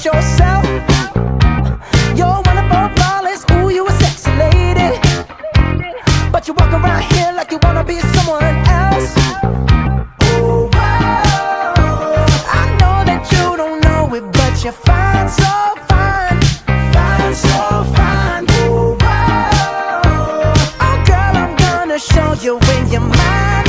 about yourself. You're wonderful, flawless, ooh, you a sexy lady. But you walk around here like you wanna be someone else. Ooh, whoa. I know that you don't know it, but you're fine, so fine. Fine, so fine. Ooh, whoa. Oh girl, I'm gonna show you when you're mine.